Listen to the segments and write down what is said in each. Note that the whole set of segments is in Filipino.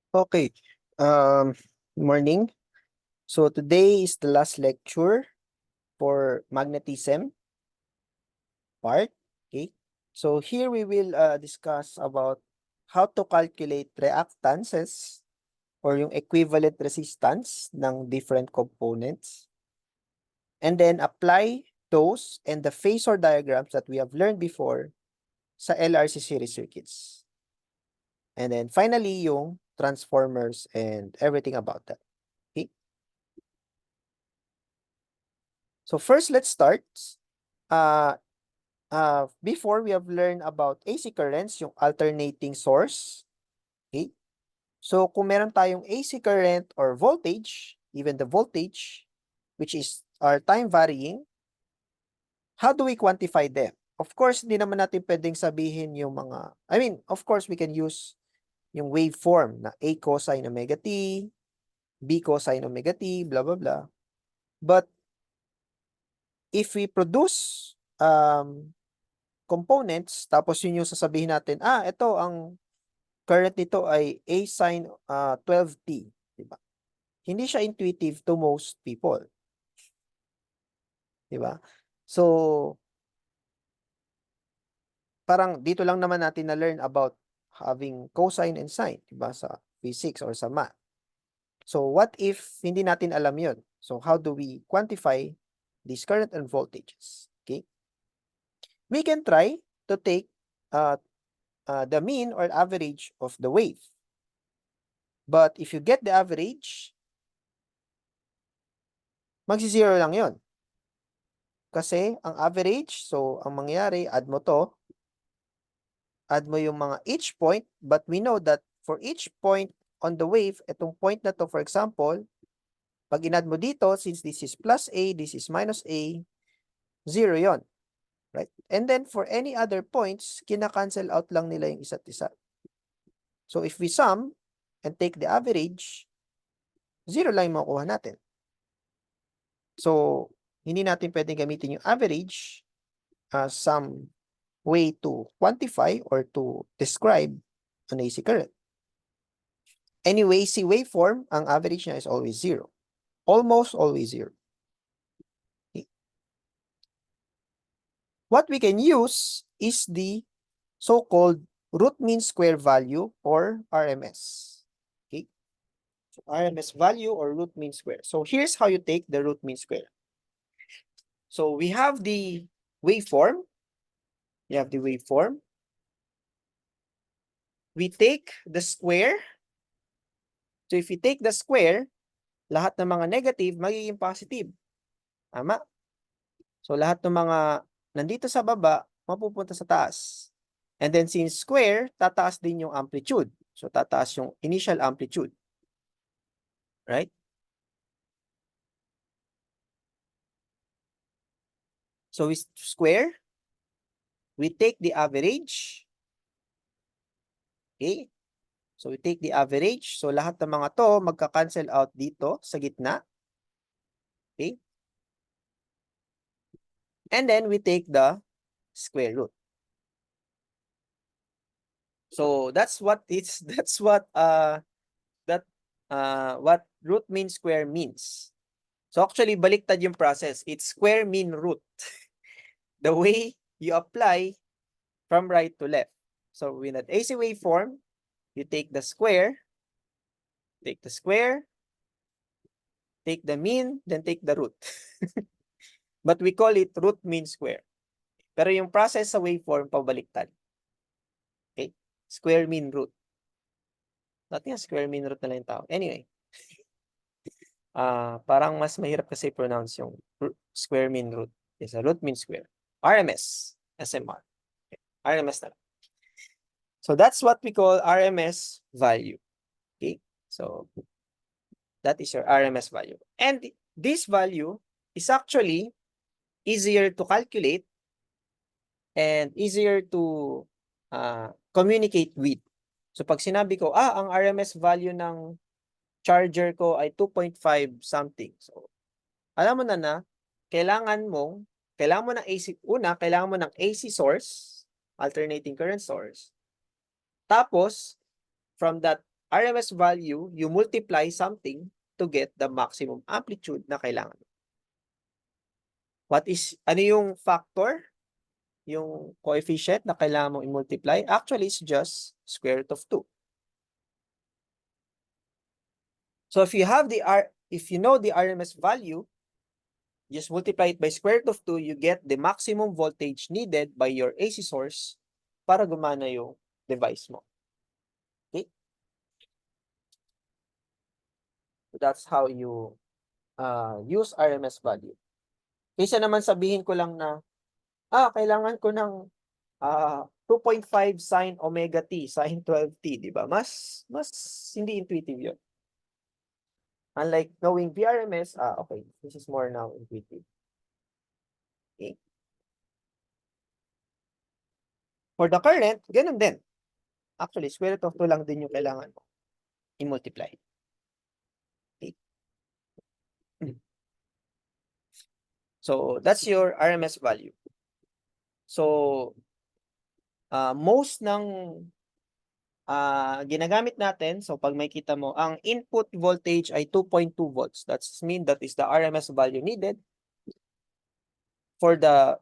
Okay. Morning. So today is the last lecture for magnetism part. Okay. So here we will discuss about how to calculate reactances or yung equivalent resistance ng different components. And then apply those and the phasor diagrams that we have learned before sa LRC series circuits. And then finally, yung transformers and everything about that. Okay. So first, let's start. Before we have learned about AC currents, yung alternating source. Okay? So kung meron tayong AC current or voltage, even the voltage, which is our time varying, how do we quantify them? Of course, hindi naman natin pwedeng sabihin yung mga, of course, we can use yung waveform na A cosine omega t, B cosine omega t, blah, blah, blah. But if we produce components, tapos yun yung sasabihin natin, ito ang current nito ay A sine 12t, diba? Hindi siya intuitive to most people. Diba? So, parang dito lang naman natin na-learn about having cosine and sine, diba? Sa physics or sa math. So, what if hindi natin alam yun? So, how do we quantify these current and voltages? Okay? We can try to take the mean or average of the wave. But if you get the average, magsi-zero lang yon. Kasi ang average, so ang mangyayari, add mo yung mga each point, but we know that for each point on the wave, itong point na to, for example, pag in-add mo dito, since this is plus A, this is minus A, 0 yon. Right? And then for any other points, kina-cancel out lang nila yung isa't isa. So if we sum and take the average, 0 lang yung makukuha natin. So, hindi natin pwedeng gamitin yung average as some way to quantify or to describe an AC current. Anyway, AC waveform, ang average niya is always 0. Almost always 0. Okay. What we can use is the so-called root mean square value or RMS. Okay. So RMS value or root mean square. So here's how you take the root mean square. So we have the waveform. You have the waveform. We take the square. So if we take the square, lahat ng mga negative magiging positive. Tama? So lahat ng mga nandito sa baba, mapupunta sa taas. And then since square, tataas din yung amplitude. So tataas yung initial amplitude. Right? So we square, we take the average. Okay? So we take the average. So lahat ng mga to magka-cancel out dito sa gitna. Okay? And then we take the square root. So that's what what root mean square means. So actually baliktad yung process. It's square mean root. The way you apply from right to left. So in an AC waveform, you take the square, take the mean, then take the root. But we call it root mean square. Pero yung process sa waveform, pabaliktad. Okay? Square mean root. Dati nga square mean root na lang yung tao. Anyway. Parang mas mahirap kasi pronounce yung square mean root. Is a root mean square. RMS. SMR. Okay. RMS na lang. So that's what we call RMS value. Okay? So that is your RMS value. And this value is actually easier to calculate and easier to communicate with. So pag sinabi ko, ang RMS value ng charger ko ay 2.5 something. So alam mo na kailangan mo ng AC, kailangan mo ng AC source, alternating current source. Tapos, from that RMS value, you multiply something to get the maximum amplitude na kailangan. Ano yung factor? Yung coefficient na kailangan mong i-multiply? Actually, it's just square root of 2. So if you know the RMS value, just multiply it by square root of 2, you get the maximum voltage needed by your AC source para gumana yung device mo. Okay? So that's how you use RMS value. Kaysa naman sabihin ko lang na, kailangan ko ng 2.5 sine omega t, sine 12t, di ba? Mas hindi intuitive yun. Unlike knowing VRMS, okay, this is more now intuitive. Okay. For the current, ganun din. Actually, square root of 2 lang din yung kailangan mo i-multiply. Okay. So, that's your RMS value. So, most ng ginagamit natin, so pag may kita mo, ang input voltage ay 2.2 volts. That is the RMS value needed for the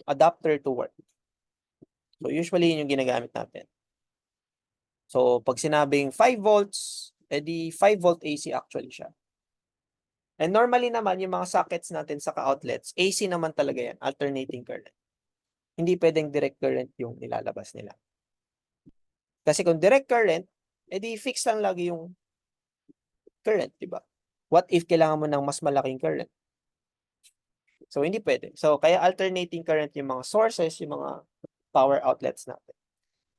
adapter to work. So, usually yun yung ginagamit natin. So, pag sinabing 5 volts, edi 5 volt AC actually siya. And normally naman, yung mga sockets natin sa outlets, AC naman talaga yan, alternating current. Hindi pwedeng direct current yung nilalabas nila. Kasi kung direct current, edi fix lang lagi yung current, di ba? What if kailangan mo ng mas malaking current? So, hindi pwede. So, kaya alternating current yung mga sources, yung mga power outlets natin.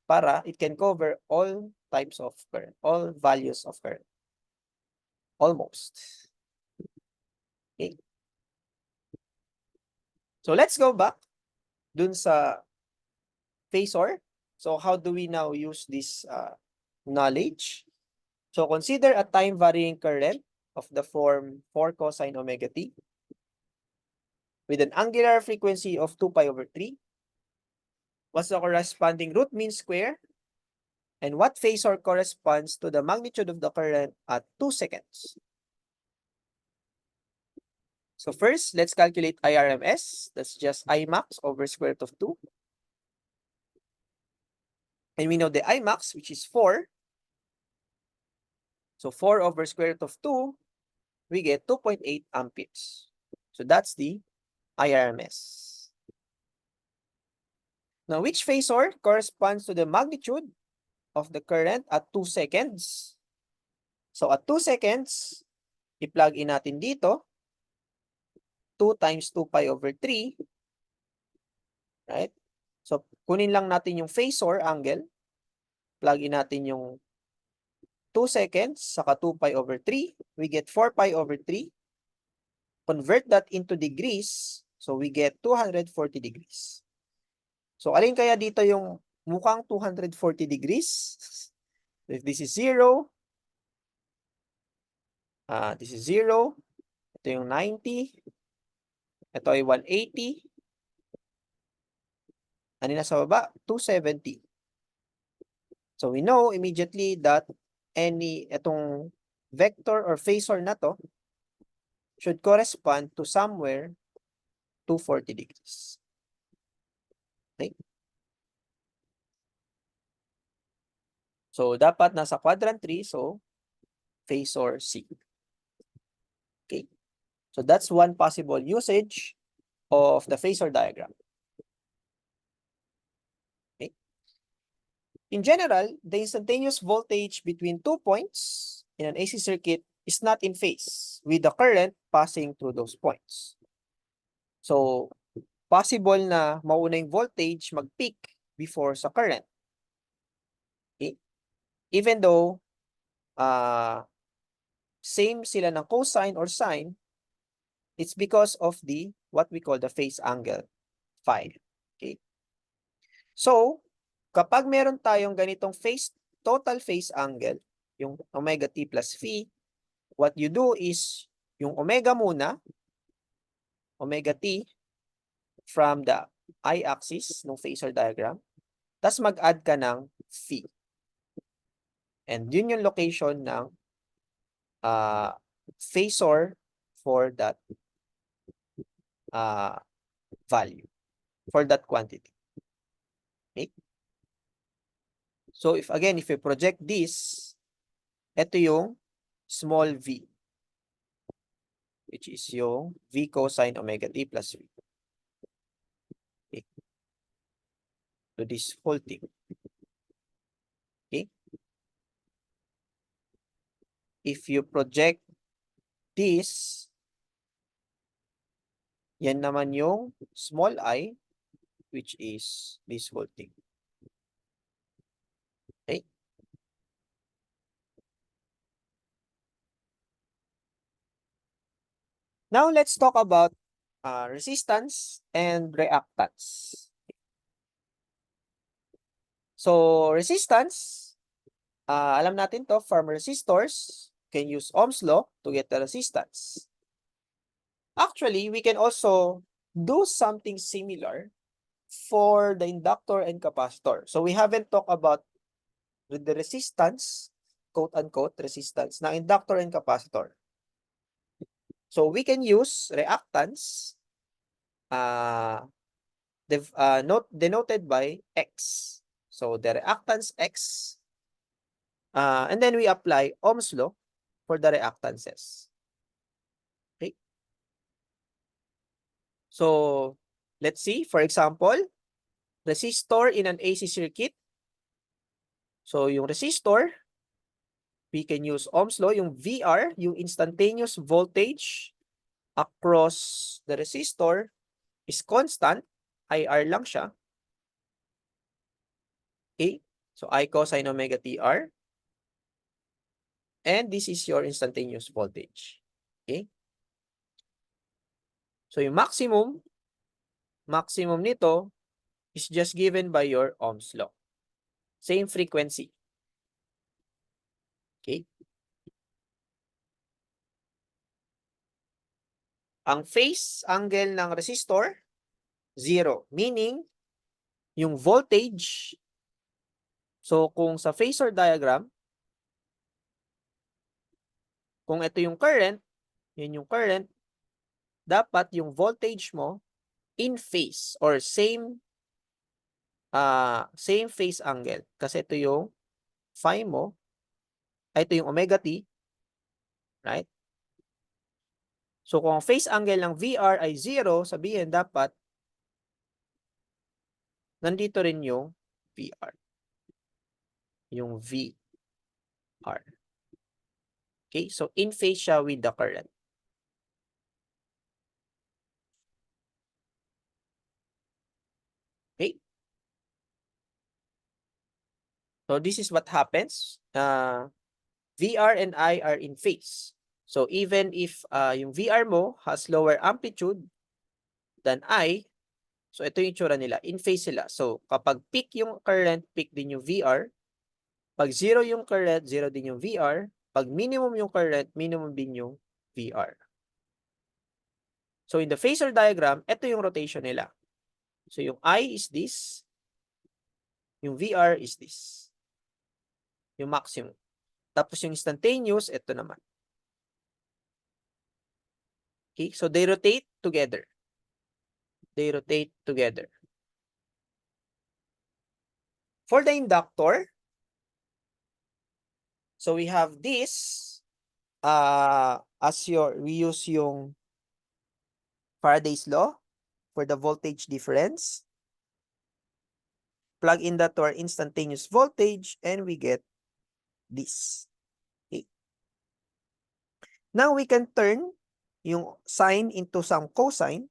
Para it can cover all types of current, all values of current. Almost. Okay. So, let's go back dun sa phasor. So, how do we now use this knowledge? So, consider a time-varying current of the form 4 cosine omega t with an angular frequency of 2 pi over 3. What's the corresponding root mean square? And what phasor corresponds to the magnitude of the current at 2 seconds? So first, let's calculate IRMS. That's just Imax over square root of 2. And we know the Imax, which is 4. So 4 over square root of 2, we get 2.8 amperes. So that's the IRMS. Now, which phasor corresponds to the magnitude of the current at 2 seconds? So at 2 seconds, i-plug in natin dito, 2 times 2 pi over 3. Right? So, kunin lang natin yung phasor angle. Plug in natin yung 2 seconds, saka 2 pi over 3. We get 4 pi over 3. Convert that into degrees. So, we get 240 degrees. So, alin kaya dito yung mukhang 240 degrees? If this is 0, this is 0. Ito yung 90. Ito ay 180. Ano na sa baba? 270. So, we know immediately that itong vector or phasor na to should correspond to somewhere 240 degrees. Okay? So, dapat nasa quadrant 3. So, phasor C. Okay. So, that's one possible usage of the phasor diagram. Okay. In general, the instantaneous voltage between 2 points in an AC circuit is not in phase with the current passing through those points. So, possible na mauna yung voltage mag-peak before sa current. Okay? Even though same sila ng cosine or sine, it's because of what we call the phase angle phi. Okay? So, kapag meron tayong ganitong total phase angle, yung omega t plus phi, what you do is yung omega muna, omega t from the y-axis ng phasor diagram, tas mag-add ka ng phi. And yun yung location ng phasor for that value, for that quantity. Okay? So if again, if we project this, ito yung small v, which is yung v cosine omega t plus v. Okay? So this whole thing. Okay? If you project this, yan naman yung small I, which is this whole thing. Okay? Now let's talk about resistance and reactance. So resistance, alam natin to from resistors, can use Ohm's law to get the resistance. Actually, we can also do something similar for the inductor and capacitor. So we haven't talked about the resistance, quote-unquote resistance, ng inductor and capacitor. So we can use reactance denoted by X. So the reactance X, and then we apply Ohm's law for the reactances. Okay. So let's see, for example, resistor in an AC circuit. So yung resistor, we can use Ohm's law, yung VR, yung instantaneous voltage across the resistor is constant, IR lang siya. Okay, so I cosine omega TR. And this is your instantaneous voltage. Okay, so yung maximum nito is just given by your Ohm's law. Same frequency. Okay. Ang phase angle ng resistor, 0. Meaning, yung voltage, so kung sa phasor diagram, kung ito yung current, yun yung current, dapat yung voltage mo in phase or same phase angle. Kasi ito yung phi mo, ito yung omega t, right? So kung phase angle ng VR ay 0, sabihin dapat nandito rin yung VR. Yung VR. Okay, so in phase siya with the current. Okay. So this is what happens. VR and I are in phase. So even if yung VR mo has lower amplitude than I, so ito yung itsura nila. In phase sila. So kapag peak yung current, peak din yung VR. Pag zero yung current, zero din yung VR. Pag minimum yung current, minimum din yung VR. So in the phasor diagram, ito yung rotation nila. So yung I is this. Yung VR is this. Yung maximum. Tapos yung instantaneous, ito naman. Okay, so they rotate together. They rotate together. For the inductor, so we have this, we use yung Faraday's law for the voltage difference. Plug in that to our instantaneous voltage and we get this. Okay. Now we can turn yung sine into some cosine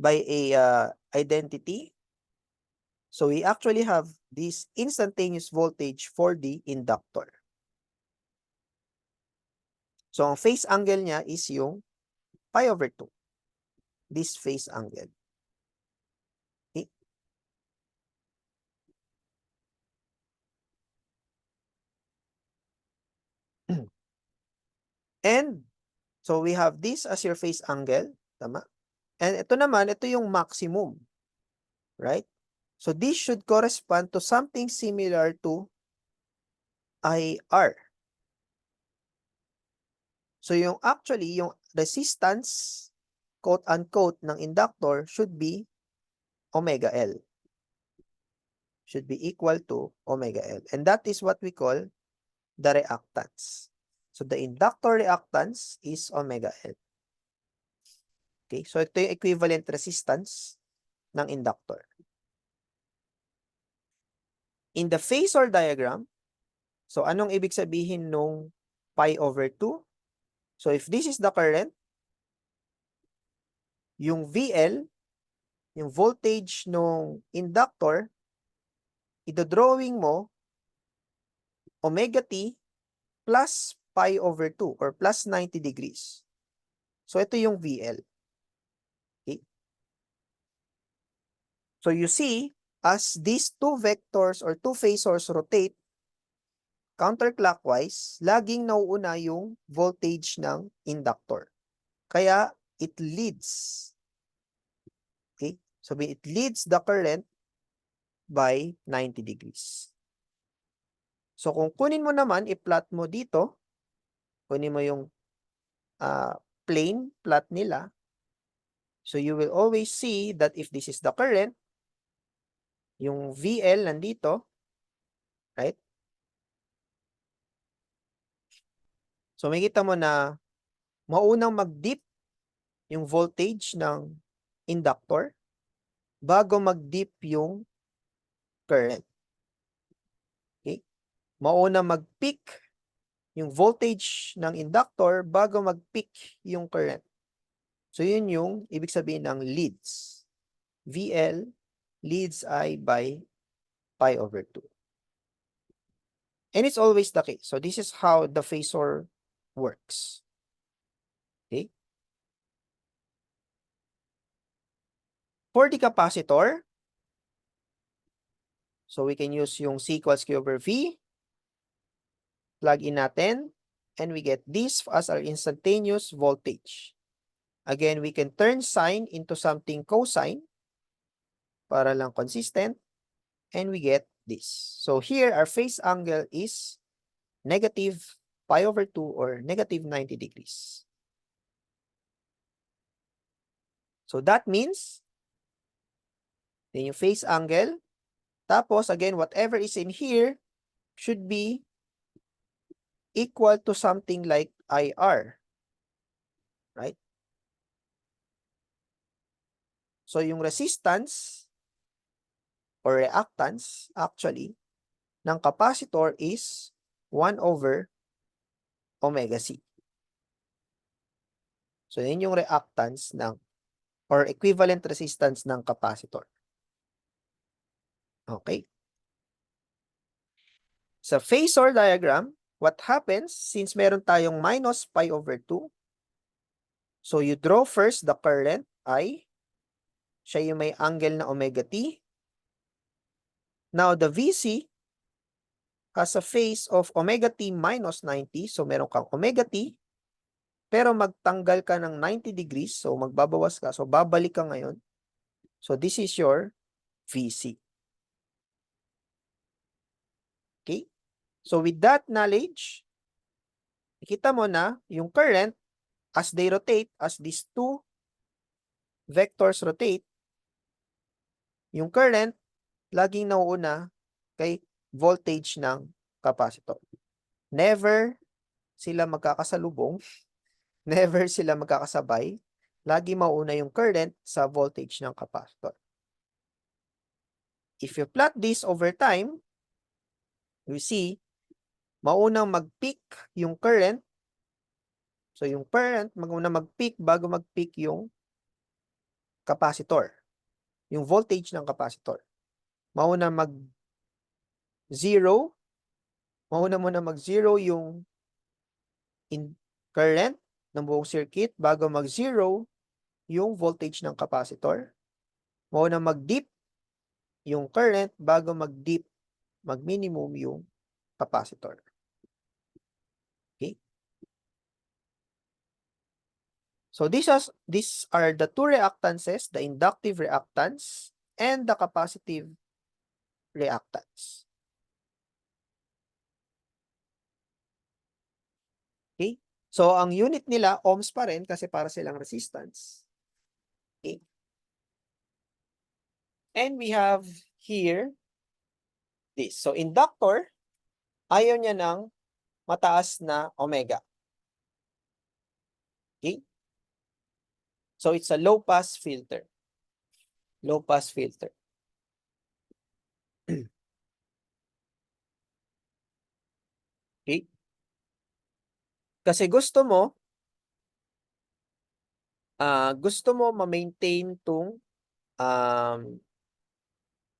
by a identity. So we actually have this instantaneous voltage for the inductor. So ang phase angle niya is yung pi over 2. This phase angle. Okay. And so we have this as your phase angle. Tama? And ito naman, ito yung maximum. Right? So this should correspond to something similar to IR. So yung actually, yung resistance, quote-unquote, ng inductor should be omega L. Should be equal to omega L. And that is what we call the reactance. So the inductor reactance is omega L. Okay, so ito yung equivalent resistance ng inductor. In the phasor diagram, so anong ibig sabihin nung pi over 2? So if this is the current, yung VL, yung voltage nung inductor, idodrawing mo omega t plus pi over 2 or plus 90 degrees. So ito yung VL. Okay? So you see, as these two vectors or two phasors rotate counterclockwise, laging nauuna yung voltage ng inductor. Kaya it leads. Okay? So it leads the current by 90 degrees. So kung kunin mo naman, i-plot mo dito, kunin mo yung plane plot nila. So you will always see that if this is the current, yung VL nandito, right? So makikita mo na maunang mag-dip yung voltage ng inductor bago mag-dip yung current. Okay? Mauna mag-peak yung voltage ng inductor bago mag-peak yung current. So yun yung ibig sabihin ng leads. VL leads I by pi over 2. And it's always the case. So this is how the phasor works. Okay? For the capacitor, so we can use yung C equals Q over V. Plug in natin. And we get this as our instantaneous voltage. Again, we can turn sine into something cosine para lang consistent. And we get this. So here, our phase angle is negative pi over 2 or negative 90 degrees. So that means, then yung phase angle, tapos again, whatever is in here should be equal to something like IR. Right? So yung resistance or reactance actually ng capacitor is 1 over omega C. So yun yung reactance ng or equivalent resistance ng capacitor. Okay. Sa phasor diagram, what happens since meron tayong minus pi over 2, so you draw first the current I, siya yung may angle na omega t. Now the VC has a phase of omega t minus 90, so meron kang omega t, pero magtanggal ka ng 90 degrees, so magbabawas ka, so babalik ka ngayon. So this is your VC. Okay? So with that knowledge, nakita mo na yung current, as they rotate, as these two vectors rotate, yung current, laging nauuna kay voltage ng capacitor. Never sila magkakasalubong, never sila magkakasabay, lagi mauna yung current sa voltage ng capacitor. If you plot this over time, you see, maunang mag-peak yung current. So yung current, mauna mag-peak bago mag-peak yung capacitor. Yung voltage ng capacitor. Mauna mag-zero. Mauna muna mag-zero yung current ng buong circuit bago mag-zero yung voltage ng capacitor. Mauna mag-dip yung current bago mag-dip, mag-minimum yung capacitor. Okay? So these are the two reactances, the inductive reactance and the capacitive reactance. So, ang unit nila, ohms pa rin kasi para silang resistance. Okay. And we have here this. So, inductor, ayaw niya ng mataas na omega. Okay. So, it's a low-pass filter. Low-pass filter. Okay. Kasi gusto mo ma-maintain tong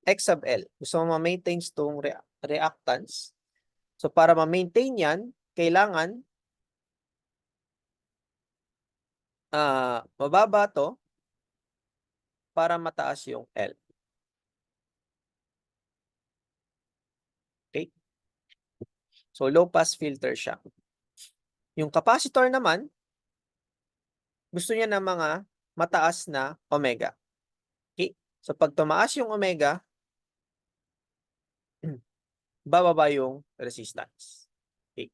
X sub L. Gusto mo ma-maintain tong reactance. So, para ma-maintain yan, kailangan mababa to para mataas yung L. Okay? So, low-pass filter siya. Yung capacitor naman, gusto niya ng mga mataas na omega. Okay? So, pag tumaas yung omega, bababa yung resistance. Okay?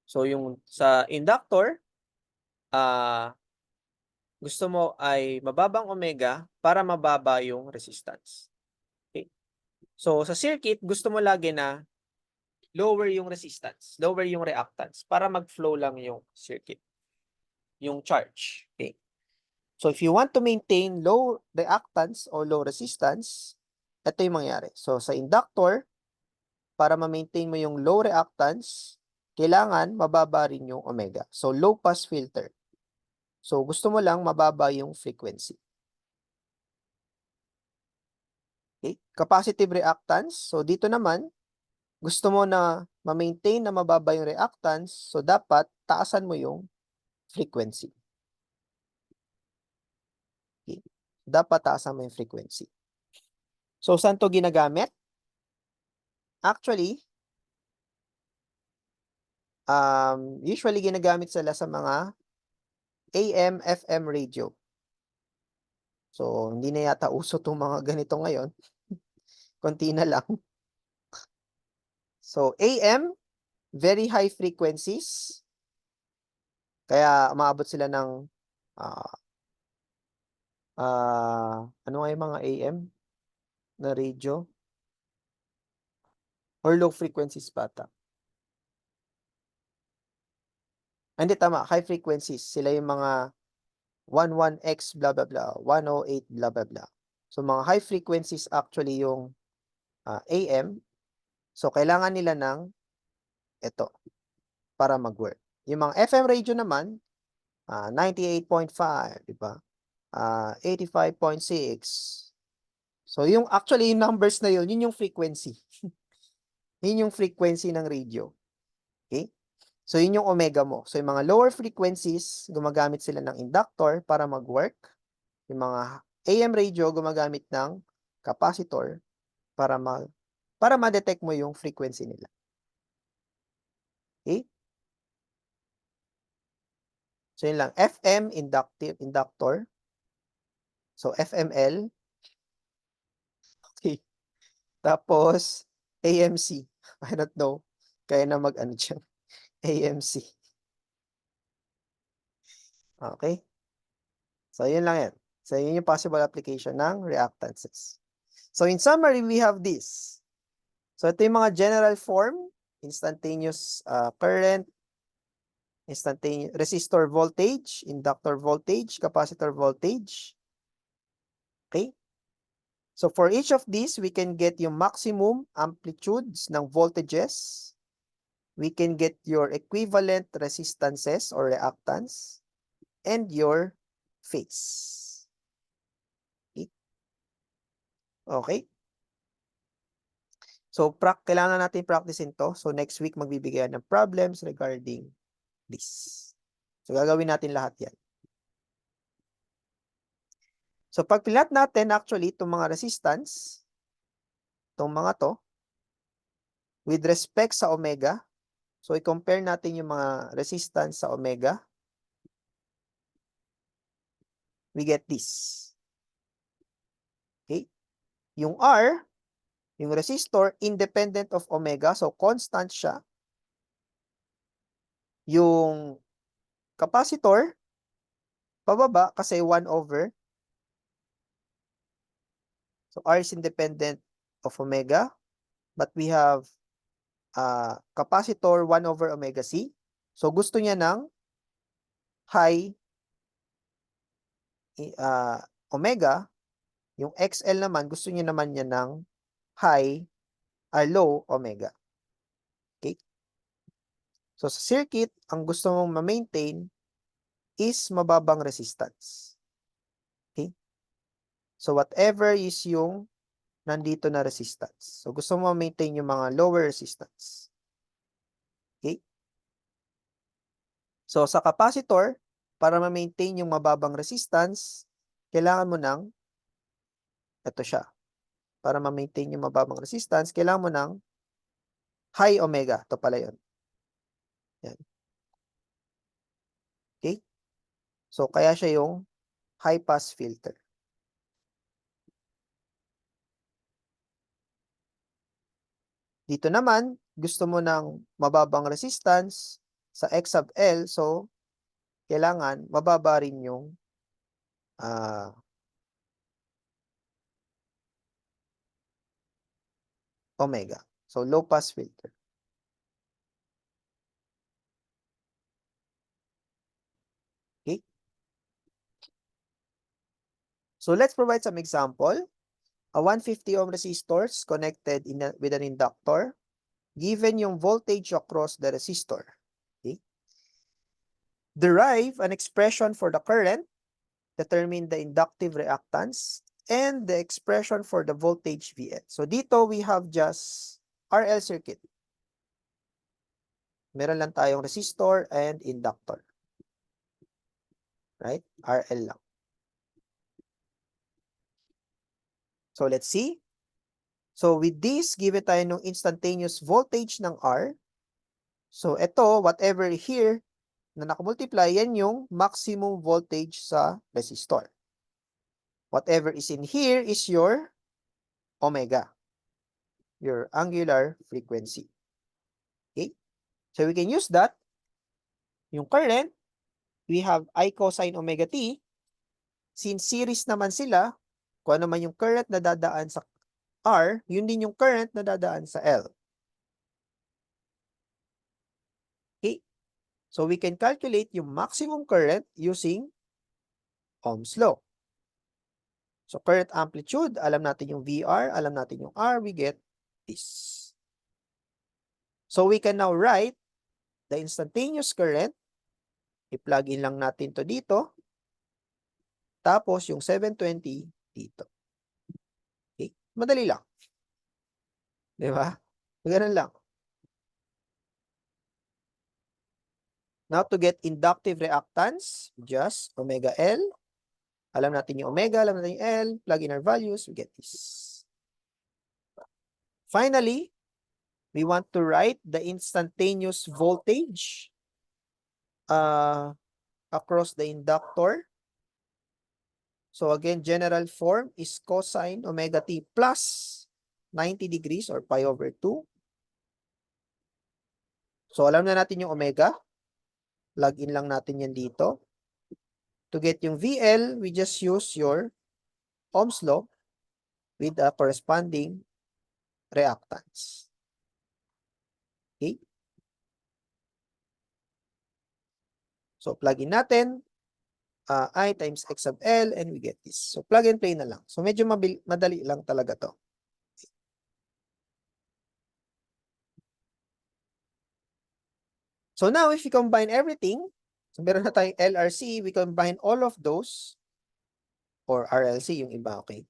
So, yung sa inductor, gusto mo ay mababang omega para mababa yung resistance. Okay? So, sa circuit, gusto mo lagi na lower yung resistance, lower yung reactance para mag-flow lang yung circuit, yung charge. Okay? So, if you want to maintain low reactance or low resistance, ito yung mangyari. So, sa inductor, para ma-maintain mo yung low reactance, kailangan mababa rin yung omega. So, low pass filter. So, gusto mo lang mababa yung frequency. Okay? Capacitive reactance. So, dito naman, gusto mo na ma-maintain na mababa yung reactance, so dapat taasan mo yung frequency. Okay. Dapat taasan mo yung frequency. So, saan to ginagamit? Actually, usually ginagamit sila sa mga AM, FM radio. So, hindi na yata uso itong mga ganito ngayon. Konti na lang. So, AM, very high frequencies. Kaya umaabot sila ng ano nga yung mga AM na radio? Or low frequencies bata? Hindi, tama. High frequencies. Sila yung mga 11X blah blah blah, 108 blah blah blah. So, mga high frequencies actually yung AM. So, kailangan nila ng ito para mag-work. Yung mga FM radio naman, 98.5, di ba? 85.6. So, yung actually yung numbers na yun yung frequency. Yun yung frequency ng radio. Okay? So, yun yung omega mo. So, yung mga lower frequencies, gumagamit sila ng inductor para mag-work. Yung mga AM radio, gumagamit ng capacitor para ma-detect mo yung frequency nila. Okay? So, yun lang. FM, inductor. So, FML. Okay. Tapos, AMC. I don't know. Kaya na mag-ano dyan. AMC. Okay? So, yun lang yan. So, yun yung possible application ng reactances. So, in summary, we have this. So, ito yung mga general form. Instantaneous current, instantaneous resistor voltage, inductor voltage, capacitor voltage. Okay? So, for each of these, we can get yung maximum amplitudes ng voltages. We can get your equivalent resistances or reactance and your phase. Okay? Okay? So, kailangan natin practicein to. So, next week, magbibigay ng problems regarding this. So, gagawin natin lahat yan. So, pag pilat natin, actually, itong mga resistance, itong mga to, with respect sa omega, so, i-compare natin yung mga resistance sa omega, we get this. Okay? Yung R, yung resistor, independent of omega, so constant siya. Yung capacitor, pababa kasi 1 over. So R is independent of omega, but we have capacitor 1 over omega C. So gusto niya ng high omega. Yung XL naman, gusto niya naman niya ng low omega. Okay? So sa circuit, ang gusto mong ma-maintain is mababang resistance. Okay? So whatever is yung nandito na resistance. So gusto mo ma-maintain yung mga lower resistance. Okay? So sa capacitor, para ma-maintain yung mababang resistance, kailangan mo ng, ito siya, para ma-maintain yung mababang resistance, kailangan mo ng high omega. Ito pala yun. Yan. Okay? So kaya siya yung high pass filter. Dito naman, gusto mo ng mababang resistance sa X sub L, so kailangan mababa rin yung omega. So low pass filter. Okay? So let's provide some example. A 150 ohm resistor is connected with an inductor. Given yung voltage across the resistor. Okay? Derive an expression for the current. Determine the inductive reactance and the expression for the voltage VL. So dito we have just RL circuit. Meron lang tayong resistor and inductor. Right? RL lang. So let's see. So with this, give it tayo ng instantaneous voltage ng R. So ito, whatever here na nakamultiply, yan yung maximum voltage sa resistor. Whatever is in here is your omega, your angular frequency. Okay? So we can use that. Yung current, we have I cosine omega t. Since series naman sila, kung ano man yung current na dadaan sa R, yun din yung current na dadaan sa L. Okay? So we can calculate yung maximum current using Ohm's law. So current amplitude, alam natin yung VR, alam natin yung R, we get this. So we can now write the instantaneous current. I-plug in lang natin to dito. Tapos yung 720 dito. Okay? Madali lang. Di ba? Ganun lang. Now to get inductive reactance, just omega L. Alam natin yung omega, alam natin yung L. Plug in our values, we get this. Finally, we want to write the instantaneous voltage across the inductor. So again, general form is cosine omega t plus 90 degrees or pi over 2. So alam na natin yung omega. Plug in lang natin yan dito. To get yung VL, we just use your Ohm's law with a corresponding reactance. Okay? So plug in natin. I times X sub L and we get this. So plug and play na lang. So medyo madali lang talaga to. So now if we combine everything, so meron na tayong LRC, we combine all of those, or RLC yung iba, okay?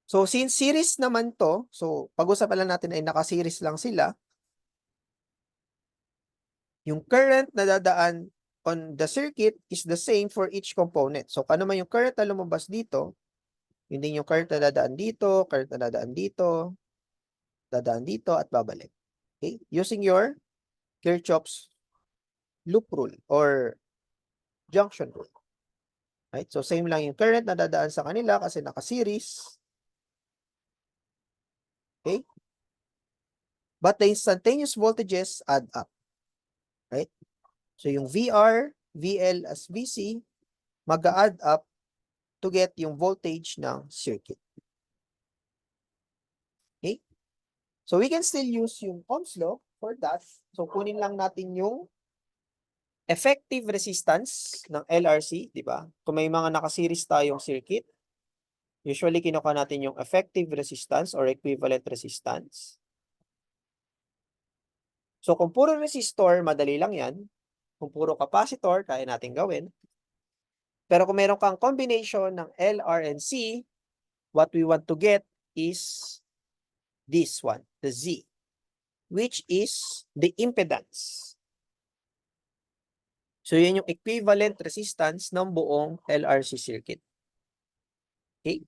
So since series naman to, so pag-usapan lang natin ay naka-series lang sila, yung current na dadaan on the circuit is the same for each component. So ano man yung current na lumabas dito, yun din yung current na dadaan dito, current na dadaan dito, at babalik. Okay? Using your Kirchhoff's loop rule or junction rule. Right? So same lang yung current na dadaan sa kanila kasi naka-series. Okay? but the instantaneous voltages add up. Right? So yung VR, VL as VC, mag-add up to get yung voltage ng circuit. Okay? So we can still use yung Ohm's law for that. So kunin lang natin yung effective resistance ng LRC, di ba? Kung may mga nakaseries tayong circuit, usually kinuha natin yung effective resistance or equivalent resistance. So kung puro resistor, madali lang yan. Kung puro capacitor, kaya natin gawin. Pero kung meron kang combination ng L, R, and C, what we want to get is this one, the Z, which is the impedance. So yan yung equivalent resistance ng buong LRC circuit. Okay?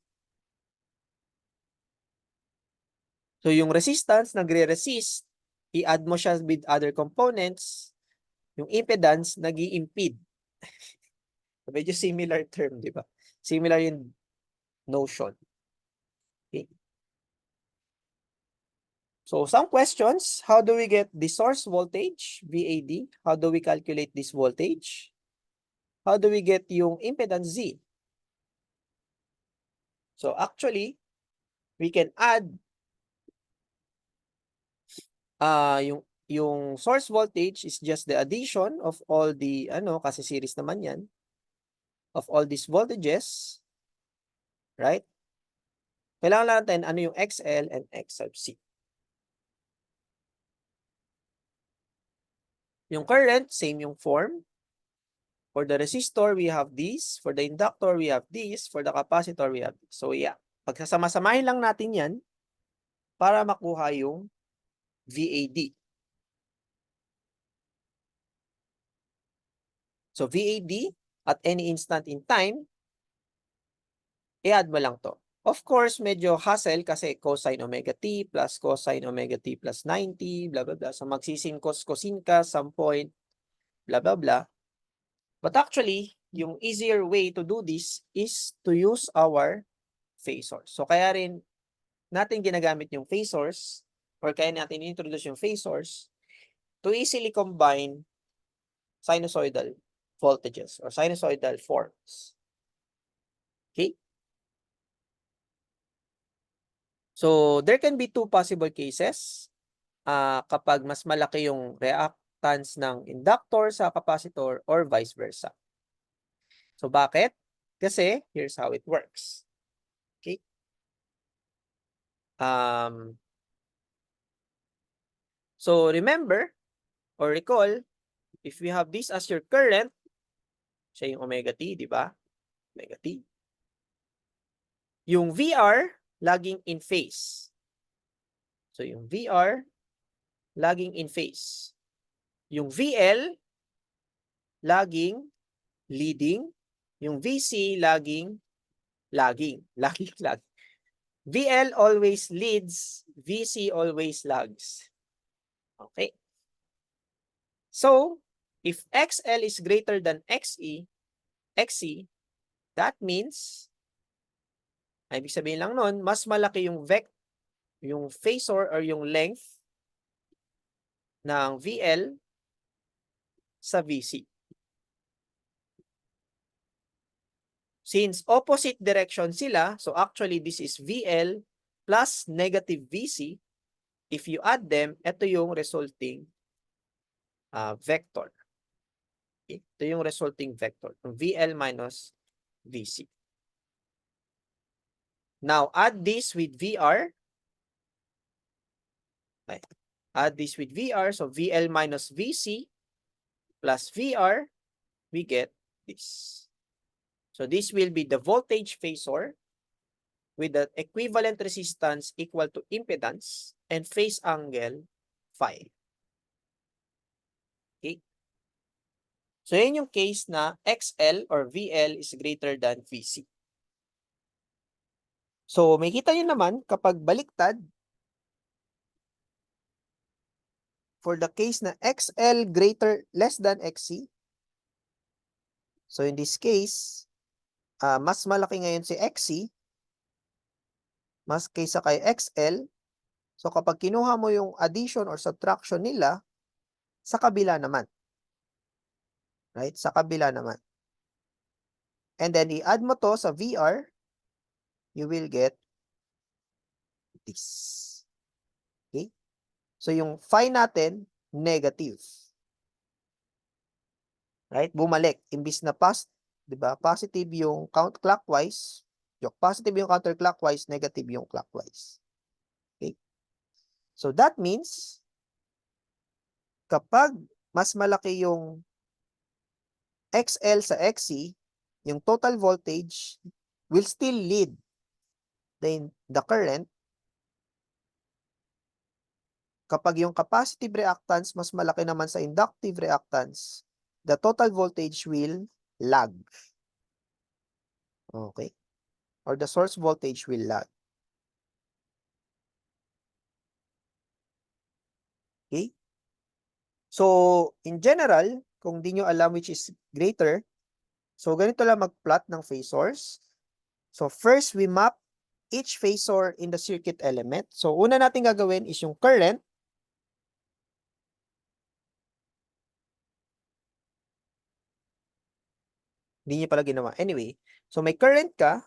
So yung resistance, nagre-resist, i-add mo siya with other components, yung impedance, nag-i-impede. Medyo similar term, di ba? Similar yung notion. Okay. So some questions, how do we get the source voltage, VAD? How do we calculate this voltage? How do we get yung impedance Z? So actually, we can add yung source voltage is just the addition of all the kasi series naman yan, of all these voltages, right? Kailangan natin ano yung XL and X sub C. Yung current, same yung form. For the resistor, we have this. For the inductor, we have this. For the capacitor, we have this. So yeah, pagsasama-samahin lang natin yan para makuha yung VAD. So VAD at any instant in time, i-add mo lang to. Of course, medyo hassle kasi cosine omega t plus cosine omega t plus 90, blah, blah, blah. So magsisin-cos ka some point, blah, blah, blah. But actually, yung easier way to do this is to use our phasors. So kaya rin natin ginagamit yung phasors or kaya natin introduce yung phasors to easily combine sinusoidal voltages or sinusoidal forms. Okay? So, there can be two possible cases. Kapag mas malaki yung reactance ng inductor sa capacitor or vice versa. So, bakit? Kasi, here's how it works. Okay? So, remember or recall, if we have this as your current, siya yung omega t, di ba? Omega t. Yung VR, laging in phase. So, yung VR, laging in phase. Yung VL, laging leading. Yung VC, laging. VL always leads, VC always lags. Okay. So, if XL is greater than XC, that means, ibig sabihin lang nun, mas malaki yung yung phasor or yung length ng VL sa VC. Since opposite direction sila, so actually this is VL plus negative VC. If you add them, ito yung resulting vector. Okay? Ito yung resulting vector, VL minus VC. Now, add this with VR. Okay. Add this with VR. So, VL minus VC plus VR, we get this. So, this will be the voltage phasor with the equivalent resistance equal to impedance and phase angle phi. Okay? So, yan yung case na XL or VL is greater than VC. So, may kita nyo naman kapag baliktad, for the case na XL less than XC, so in this case, mas malaki ngayon si XC, mas kaysa kay XL, So kapag kinuha mo yung addition or subtraction nila, sa kabila naman. Right? Sa kabila naman. And then i-add mo to sa VR, you will get this. Okay? So yung phi natin, negative. Right? Bumalik. Imbis na diba? Positive yung clockwise, positive yung counterclockwise, negative yung clockwise. Okay? So that means, kapag mas malaki yung XL sa XC, yung total voltage will still lead the current. Kapag yung capacitive reactance mas malaki naman sa inductive reactance, the total voltage will lag. Okay? Or the source voltage will lag. Okay? So, in general, kung di nyo alam which is greater, so ganito lang mag-plot ng phasors. So, first, we map each phasor in the circuit element. So, una natin gagawin is yung current. Hindi niya pala ginawa. Anyway, so may current ka.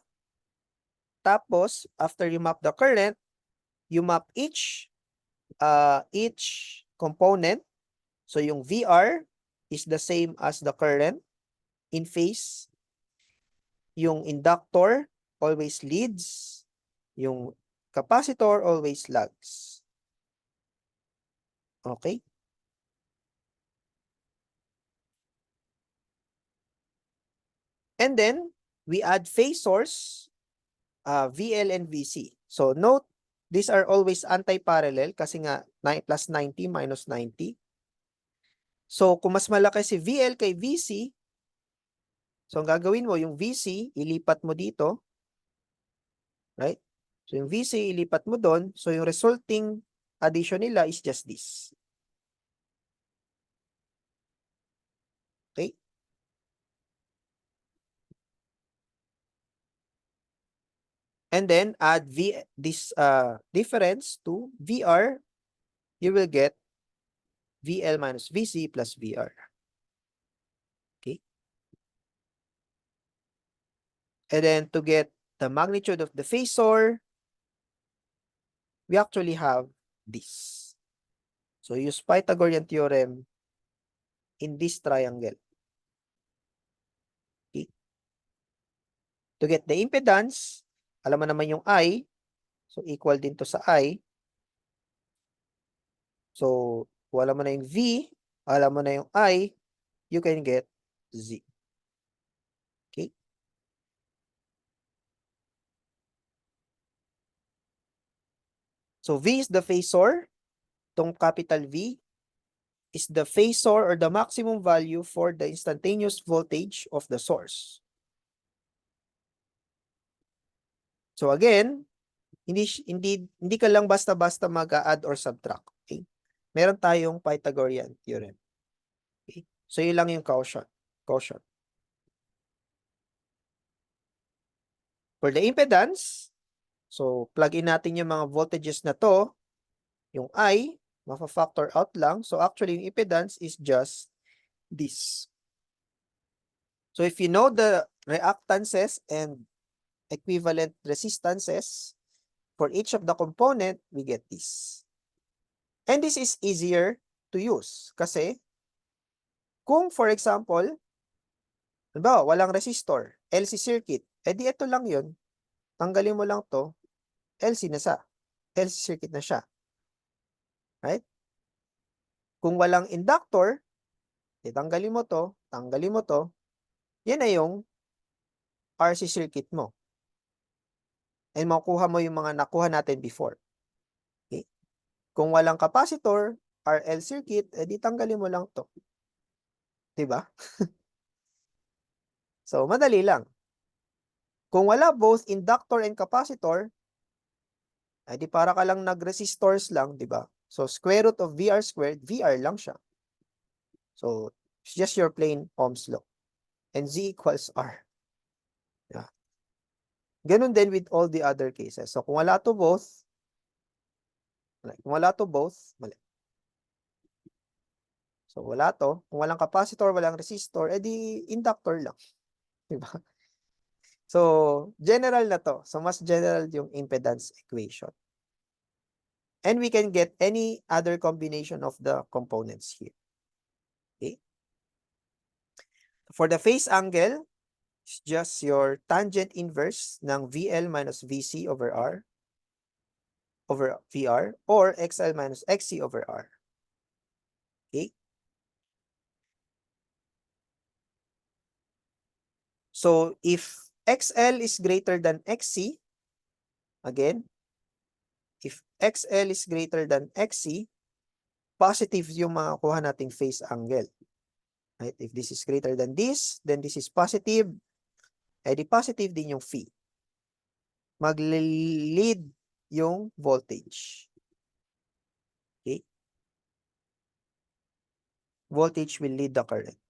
Tapos, after you map the current, you map each component. So, yung VR is the same as the current in phase. Yung inductor always leads. Yung capacitor always lags. Okay? And then, we add phasors, VL and VC. So, note, these are always anti-parallel kasi nga plus 90 minus 90. So, kung mas malaki si VL kay VC, so ang gagawin mo, yung VC, ilipat mo dito. Right? So, yung VC, ilipat mo doon. So, yung resulting addition nila is just this. Okay? And then, add this difference to VR, you will get VL minus VC plus VR. Okay? And then, to get the magnitude of the phasor, we actually have this. So, use Pythagorean theorem in this triangle. Okay? To get the impedance, alam mo naman yung I, so equal din to sa I. So, kung alam mo na yung V, alam mo na yung I, you can get Z. Okay? So, V is the phasor. Itong capital V is the phasor or the maximum value for the instantaneous voltage of the source. So, again, hindi ka lang basta-basta mag-add or subtract. Okay? Meron tayong Pythagorean theorem. Okay? So, yun lang yung quotient. For the impedance, so plug in natin yung mga voltages na to, yung I, mafa-factor out lang. So, actually, yung impedance is just this. So, if you know the reactances and equivalent resistances for each of the component, we get this. And this is easier to use kasi kung for example, halimbawa, walang resistor, LC circuit, edi ito lang yun. Tanggalin mo lang to, LC circuit na siya. Right? Kung walang inductor, tanggalin mo to, yan na yung RC circuit mo. And makukuha mo yung mga nakuha natin before. Okay? Kung walang capacitor, RL circuit, edi tanggalin mo lang to. Diba? So, madali lang. Kung wala both inductor and capacitor, edi para ka lang nag-resistors lang, diba? So, square root of VR squared, VR lang siya. So, it's just your plain Ohm's law. And Z equals R. Yeah. Ganun din with all the other cases. So, kung wala to both, Mali. Kung wala to both, mali. So, wala to. Kung walang capacitor, walang resistor, edi inductor lang. Diba? So, general na to. So, mas general yung impedance equation. And we can get any other combination of the components here. Okay? For the phase angle, it's just your tangent inverse ng VL minus VC over R over VR or XL minus XC over R. Okay? So, if XL is greater than XC, again, if XL is greater than XC, positive yung makakuha nating phase angle. Right? If this is greater than this, then this is positive. Eh di positive din yung phi. Mag-lead yung voltage. Okay? Voltage will lead the current.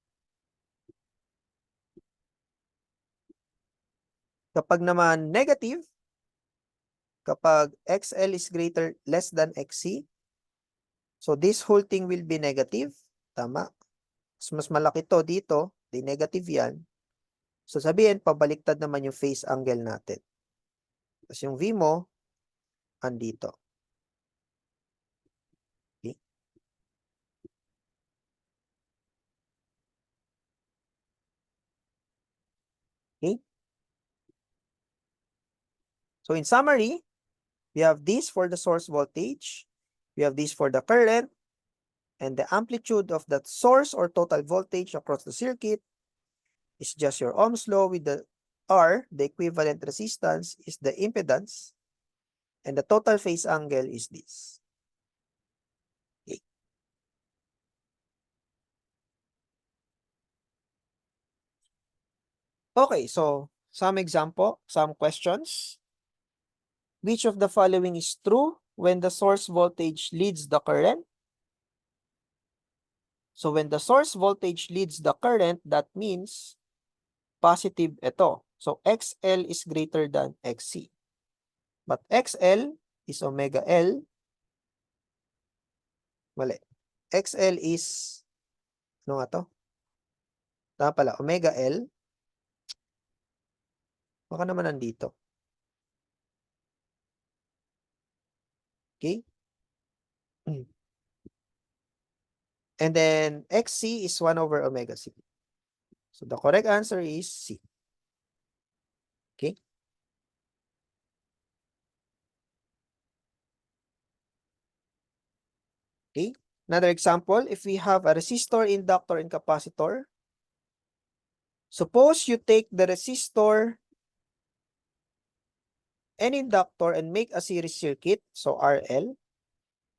Kapag naman negative, kapag XL is less than XC, so this whole thing will be negative. Tama? Mas malaki to dito, di negative yan. So sabihin, pabaliktad naman yung phase angle natin. Tapos yung V mo, andito. Okay? Okay? So in summary, we have this for the source voltage, we have this for the current, and the amplitude of that source or total voltage across the circuit is just your Ohm's law with the R, the equivalent resistance, is the impedance, and the total phase angle is this. Okay. Okay, so some example, some questions. Which of the following is true when the source voltage leads the current? So when the source voltage leads the current, that means positive ito. So XL is greater than XC. But XL is omega L. Mali. XL is, ano nga to? Tama pala, omega L. Baka naman nandito. Okay? And then XC is 1 over omega C. So the correct answer is C. Okay? Okay? Another example, if we have a resistor, inductor, and capacitor, suppose you take the resistor and inductor and make a series circuit, so RL,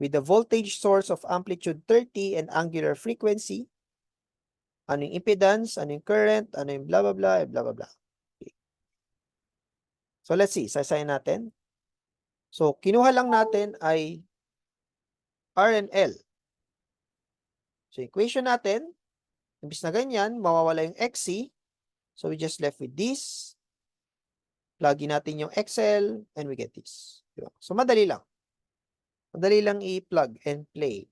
with the voltage source of amplitude 30 and angular frequency. Ano yung impedance, ano yung current, ano yung blah, blah, blah, blah, blah, blah. Okay. So let's see, sasayin natin. So kinuha lang natin ay R and L. So equation natin, imbis na ganyan, mawawala yung XC. So we just left with this. Plug in natin yung XL and we get this. Diba? So madali lang. Madali lang i-plug and play.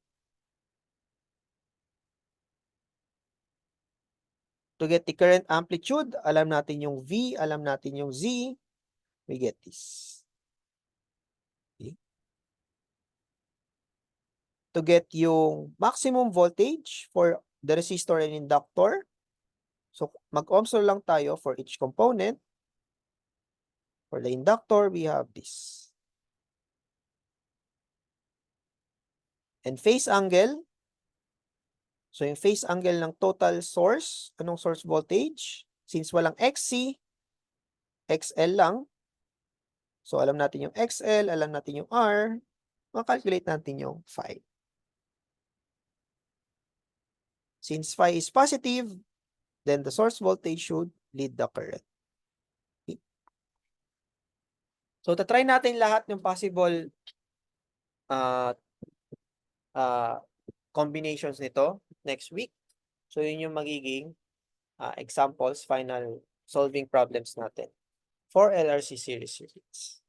To get the current amplitude, alam natin yung V, alam natin yung Z, we get this. Okay. To get yung maximum voltage for the resistor and inductor, so mag-ohms law lang tayo for each component. For the inductor, we have this. And phase angle, so yung phase angle ng total source, anong source voltage? Since walang XC, XL lang. So alam natin yung XL, alam natin yung R, makalculate natin yung phi. Since phi is positive, then the source voltage should lead the current. Okay. So tatry natin lahat ng possible combinations nito next week. So yun yung magiging examples, final solving problems natin for LRC series circuits.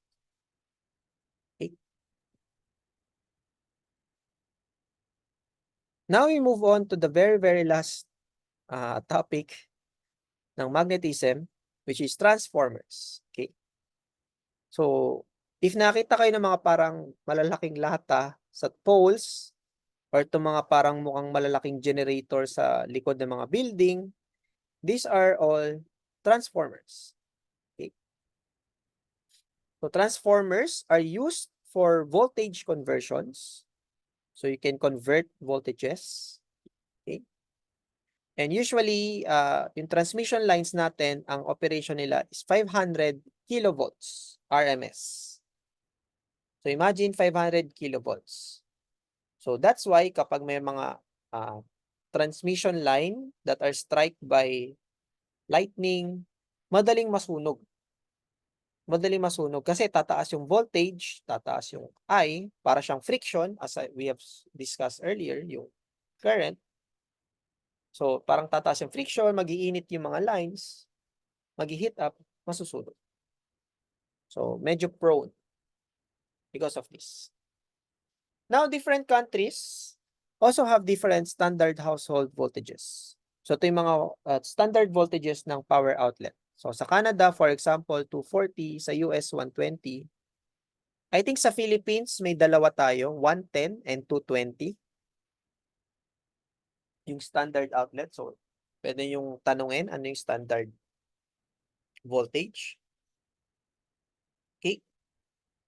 Okay. Now we move on to the very, very last topic ng magnetism, which is transformers. Okay. So, if nakita kayo ng mga parang malalaking lata sa poles, or itong mga parang mukhang malalaking generator sa likod ng mga building, these are all transformers. Okay. So, transformers are used for voltage conversions. So, you can convert voltages. Okay. And usually, yung transmission lines natin, ang operation nila is 500 kilovolts RMS. So, imagine 500 kilovolts. So, that's why kapag may mga transmission line that are struck by lightning, madaling masunog. Madaling masunog kasi tataas yung voltage, tataas yung I, para siyang friction, as we have discussed earlier, yung current. So, parang tataas yung friction, mag-iinit yung mga lines, mag-heat up, masusunog. So, medyo prone because of this. Now, different countries also have different standard household voltages. So, ito yung mga standard voltages ng power outlet. So, sa Canada, for example, 240, sa US, 120. I think sa Philippines, may dalawa tayo, 110 and 220. Yung standard outlet. So, pwede yung tanungin, ano yung standard voltage? Okay.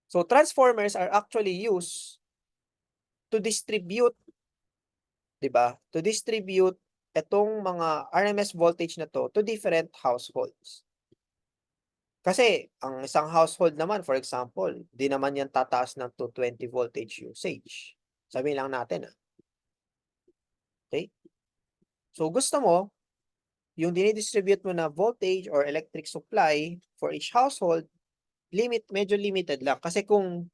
So, transformers are actually used to distribute, di ba? To distribute itong mga RMS voltage na to different households. Kasi, ang isang household naman, for example, di naman yan tataas ng 220 voltage usage. Sabihin lang natin, okay? So, gusto mo, yung dinidistribute mo na voltage or electric supply for each household, medyo limited lang. Kasi kung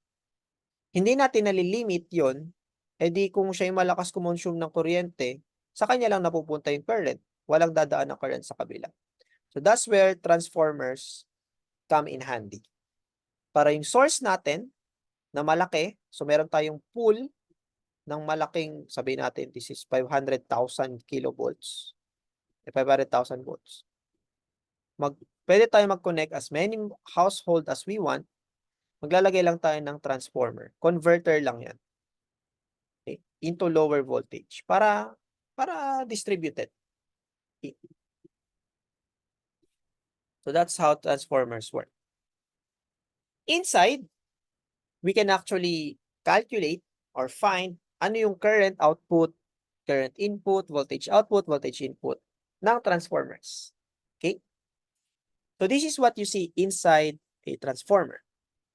hindi natin nalilimit yon, edi kung siya yung malakas kumonsume ng kuryente, sa kanya lang napupunta yung current. Walang dadaan ng current sa kabila. So that's where transformers come in handy. Para yung source natin na malaki, so meron tayong pool ng malaking, sabihin natin, this is 500,000 kilovolts. 500,000 volts. Pwede tayo mag-connect as many household as we want. Maglalagay lang tayo ng transformer. Converter lang yan. Okay? Into lower voltage para distributed. Okay? So that's how transformers work. Inside, we can actually calculate or find ano yung current output, current input, voltage output, voltage input ng transformers. Okay? So this is what you see inside a transformer.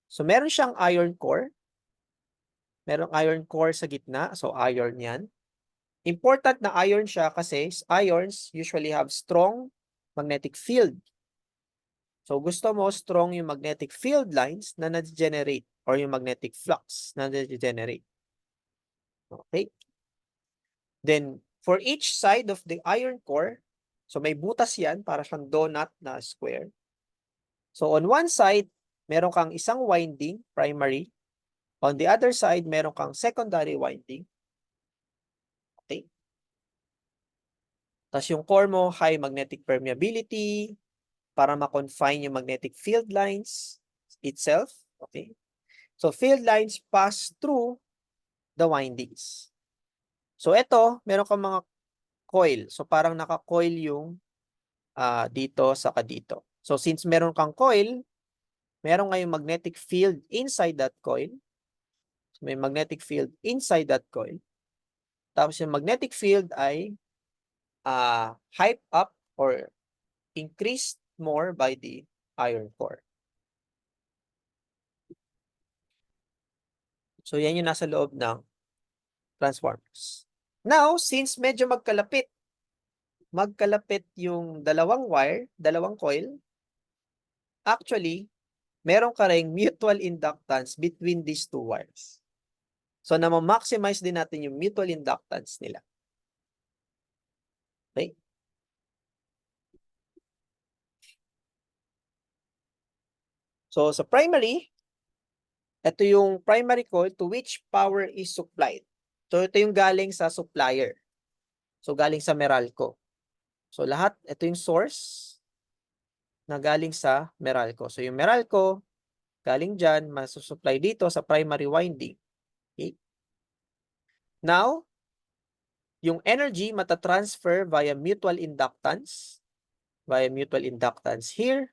So meron siyang iron core. Merong iron core sa gitna. So iron yan. Important na iron siya kasi irons usually have strong magnetic field. So gusto mo strong yung magnetic field lines na na-generate or yung magnetic flux na na-generate. Okay? Then for each side of the iron core, so may butas yan para siyang donut na square. So on one side, meron kang isang winding, primary. On the other side, meron kang secondary winding. Okay? Tapos yung core mo, high magnetic permeability para ma-confine yung magnetic field lines itself. Okay? So field lines pass through the windings. So ito, meron kang mga coil. So parang naka-coil yung dito saka dito. So since meron kang coil, meron ngayong magnetic field inside that coil. So, may magnetic field inside that coil. Tapos yung magnetic field ay hyped up or increased more by the iron core. So yan yung nasa loob ng transformers. Now, since medyo magkalapit yung dalawang wire, dalawang coil, actually, meron ka ring mutual inductance between these two wires. So, na-maximize din natin yung mutual inductance nila. Okay? So, sa primary, ito yung primary coil to which power is supplied. So, ito yung galing sa supplier. So, galing sa Meralco. So, lahat, ito yung source na galing sa Meralco. So, yung Meralco, galing dyan, masusupply dito sa primary winding. Okay? Now, yung energy matatransfer via mutual inductance. Via mutual inductance here.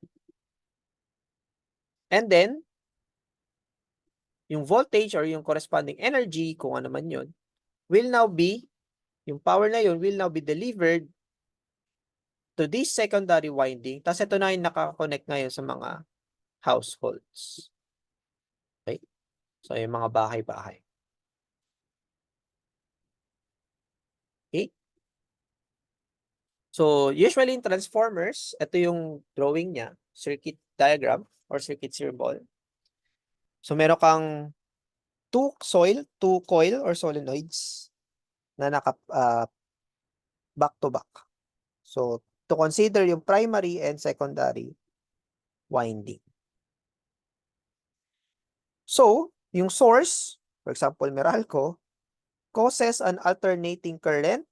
And then, yung voltage or yung corresponding energy, kung ano man yun, will now be, yung power na yun will now be delivered to this secondary winding. Tapos ito na yung nakakonect ngayon sa mga households. Okay? So, yung mga bahay-bahay. Okay? So, usually in transformers, ito yung drawing niya, circuit diagram or circuit symbol. So, meron kang two coil or solenoids na naka back to back. So, to consider yung primary and secondary winding. So, yung source, for example, Meralco, causes an alternating current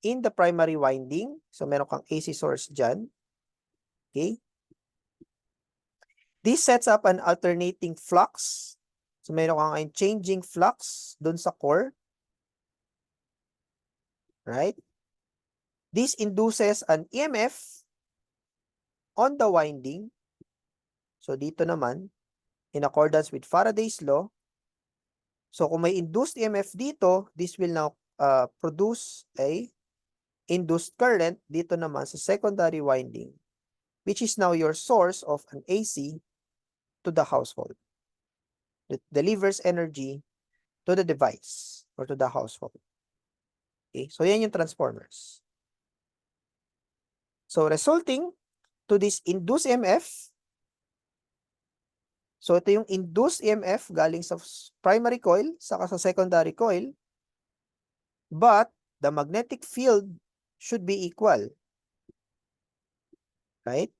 in the primary winding. So, meron kang AC source dyan. Okay? This sets up an alternating flux. So, meron kang changing flux dun sa core. Right? This induces an EMF on the winding. So, dito naman, in accordance with Faraday's law. So, kung may induced EMF dito, this will now produce a induced current dito naman sa secondary winding, which is now your source of an AC to the household. It delivers energy to the device or to the household. Okay, so yan yung transformers. So resulting to this induced EMF, so ito yung induced EMF galing sa primary coil saka sa secondary coil, but the magnetic field should be equal. Right?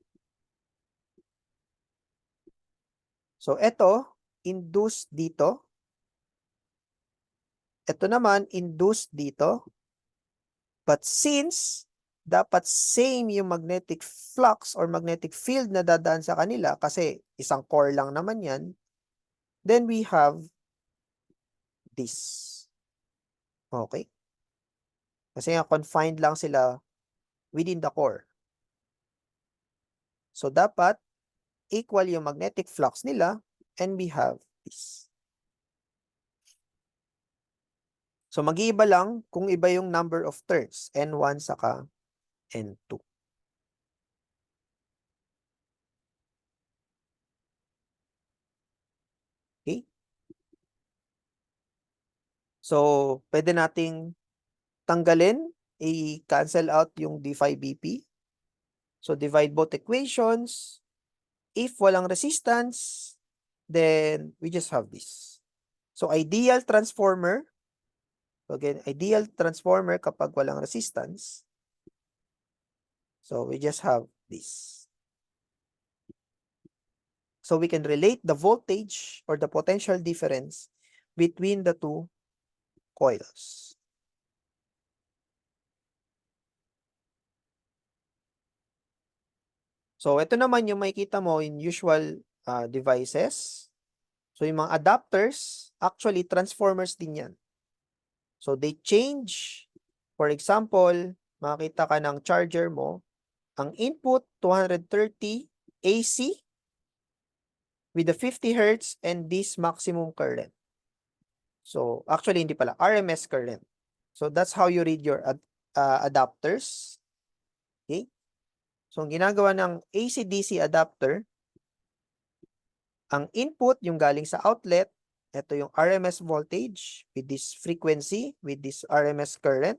So ito, induced dito. Ito naman, induced dito. But since dapat same yung magnetic flux or magnetic field na dadaan sa kanila kasi isang core lang naman yan, then we have this. Okay? Kasi nga confined lang sila within the core. So dapat equal yung magnetic flux nila and we have this. So mag-iiba lang kung iba yung number of turns, N1 saka N2. Okay? So, pwede nating tanggalin, i-cancel out yung d5BP. So, divide both equations. If walang resistance, then we just have this. So, ideal transformer. So, again, ideal transformer kapag walang resistance. So, we just have this. So, we can relate the voltage or the potential difference between the two coils. So, ito naman yung makikita mo in usual devices. So, yung mga adapters, actually, transformers din yan. So, they change. For example, makita ka ng charger mo, ang input, 230 AC with the 50 Hz and this maximum current. So, actually, hindi pala. RMS current. So, that's how you read your adapters. Okay? So, ang ginagawa ng AC-DC adapter, ang input, yung galing sa outlet, ito yung RMS voltage with this frequency, with this RMS current.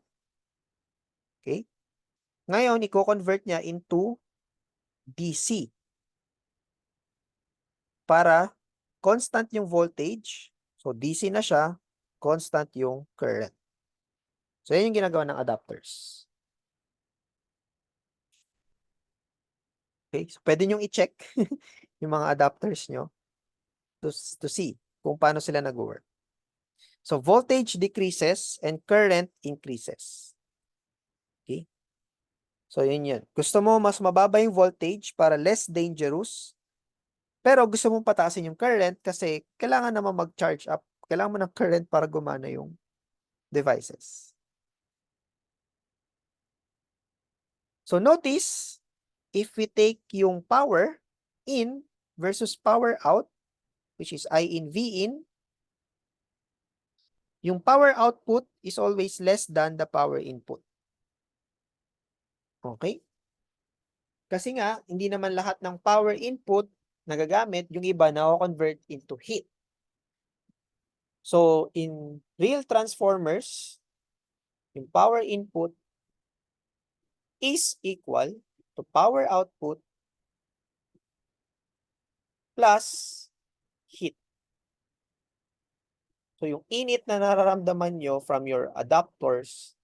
Okay? Ngayon, i-convert niya into DC. Para constant yung voltage. So, DC na siya, constant yung current. So, yan yung ginagawa ng adapters. Okay? So, pwede nyo i-check yung mga adapters nyo to see kung paano sila nag-work. So voltage decreases and current increases. Okay? So yun yun. Gusto mo mas mababa yung voltage para less dangerous, pero gusto mong pataasin yung current kasi kailangan naman mag-charge up. Kailangan mo ng current para gumana yung devices. So notice, if we take yung power in versus power out, which is I in V in, yung power output is always less than the power input. Okay? Kasi nga, hindi naman lahat ng power input nagagamit, yung iba na-convert into heat. So, in real transformers, yung power input is equal to power output plus heat. So, yung init na nararamdaman nyo from your adapters,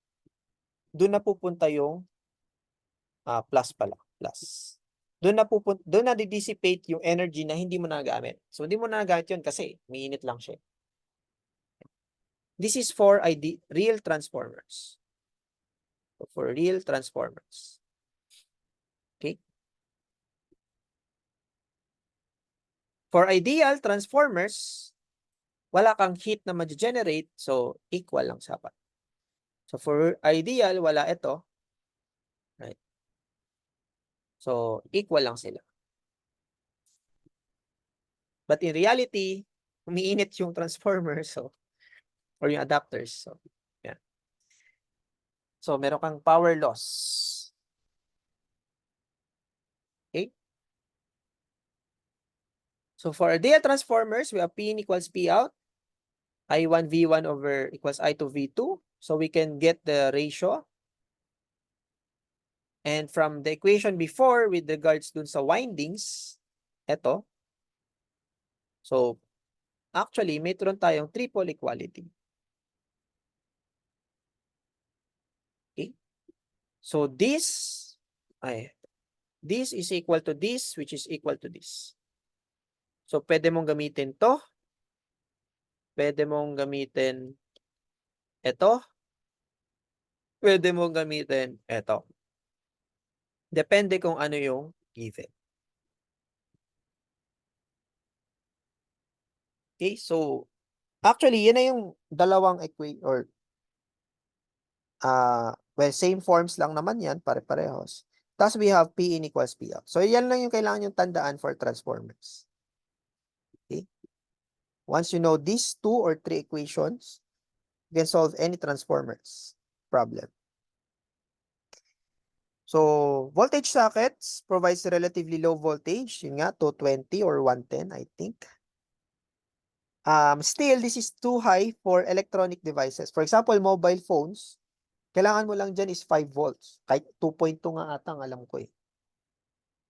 doon na pupunta yung plus pala, plus. Doon na dissipate yung energy na hindi mo nagagamit. So, hindi mo nagagamit yun kasi umiinit lang siya. This is for real transformers. So, for real transformers. Okay? For ideal transformers, wala kang heat na ma-generate, so equal lang sapat. So, for ideal, wala ito. Right? So, equal lang sila. But in reality, umiinit yung transformer, so, or yung adapters. So, yeah. So, meron kang power loss. Okay? So, for ideal transformers, we have P in equals P out. I1 V1 over equals I2 V2. So, we can get the ratio. And from the equation before with regards dun sa windings, eto. So, actually, mayroon tayong triple equality. Okay? So, this is equal to this, which is equal to this. So, pwede mong gamitin to. Pwede mong gamitin ito. Pwede mong gamitin ito. Depende kung ano yung given. Okay? So, actually, yan na yung dalawang equation or well, same forms lang naman yan, pare-parehos. Tapos we have P in equals P out. So, yan lang yung kailangan yung tandaan for transformers. Okay? Once you know these 2 or 3 equations, you can solve any transformers problem. So, voltage sockets provides relatively low voltage. Yun nga, 220 or 110, I think. Still, this is too high for electronic devices. For example, mobile phones, kailangan mo lang dyan is 5 volts. Kahit 2.2 nga atang alam ko eh.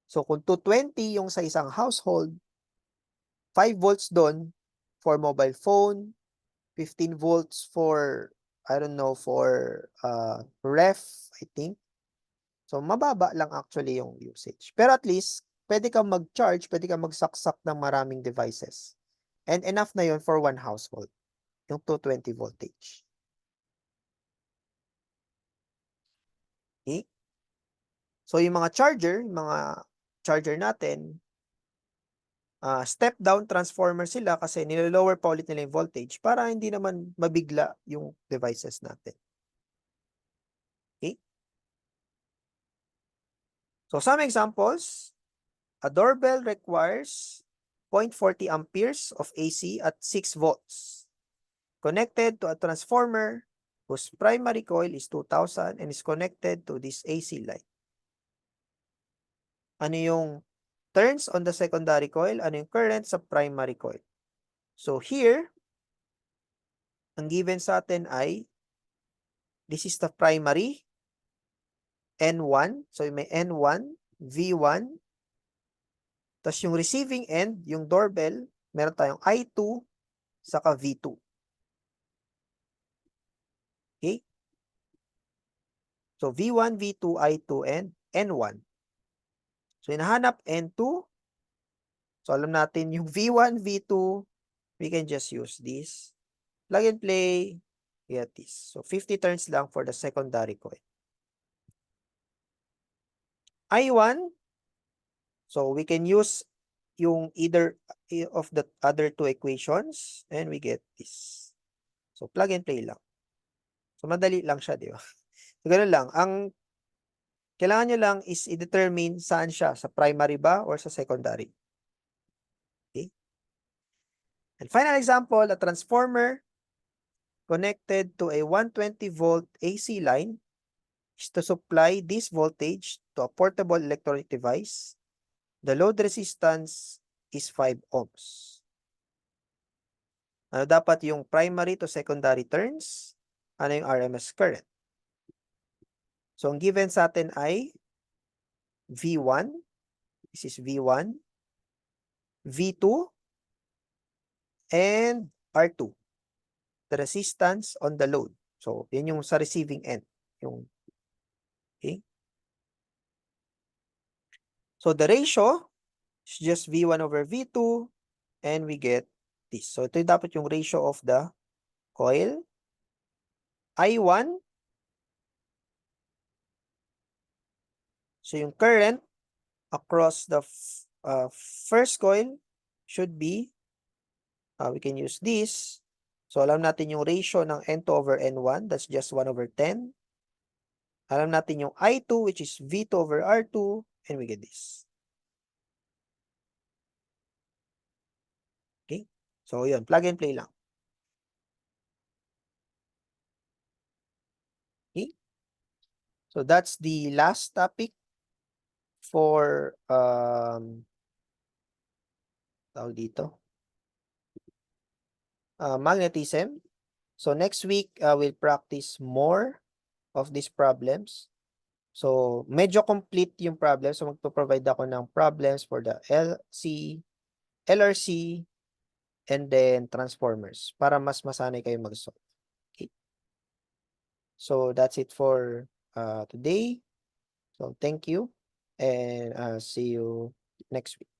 So, kung 220 yung sa isang household, 5 volts doon for mobile phone, 15 volts for, I don't know, for ref, I think. So, mababa lang actually yung usage. Pero at least, pwede kang mag-charge, pwede kang magsaksak ng maraming devices. And enough na yun for one household, yung 220 voltage. Okay? So, yung mga charger natin, step-down transformer sila kasi nilolower pa ulit nila yung voltage para hindi naman mabigla yung devices natin. Okay? So, some examples, a doorbell requires 0.40 amperes of AC at 6 volts connected to a transformer whose primary coil is 2000 and is connected to this AC line. Ano yung turns on the secondary coil? Ano yung current sa primary coil? So here, ang given sa atin ay this is the primary N1. So may N1, V1. Tapos yung receiving end, yung doorbell, meron tayong I2 saka V2. Okay? So V1, V2, I2, and N1. So hinahanap N2. So alam natin yung V1, V2, we can just use this. Plug and play. Get this. So 50 turns lang for the secondary coil. I1. So we can use yung either of the other two equations and we get this. So plug and play lang. So madali lang siya, di ba? So ganun lang. Ang kailangan nyo lang is i-determine saan siya, sa primary ba or sa secondary. Okay? And final example, a transformer connected to a 120 volt AC line is to supply this voltage to a portable electronic device. The load resistance is 5 ohms. Ano dapat yung primary to secondary turns? Ano yung RMS current? So, ang given sa atin ay V1. This is V1. V2. And R2. The resistance on the load. So, yun yung sa receiving end. Okay? So, the ratio is just V1 over V2. And we get this. So, ito yung dapat yung ratio of the coil. I1. So, yung current across the first coil should be, we can use this. So, alam natin yung ratio ng N2 over N1. That's just 1 over 10. Alam natin yung I2, which is V2 over R2. And we get this. Okay? So, yun. Plug and play lang. Okay? So, that's the last topic for tawag dito. Magnetism. So, next week, we'll practice more of these problems. So, medyo complete yung problem. So, magpo-provide ako ng problems for the LC, LRC, and then transformers para mas masanay kayo mag-solve. Okay. So, that's it for today. So, thank you and see you next week.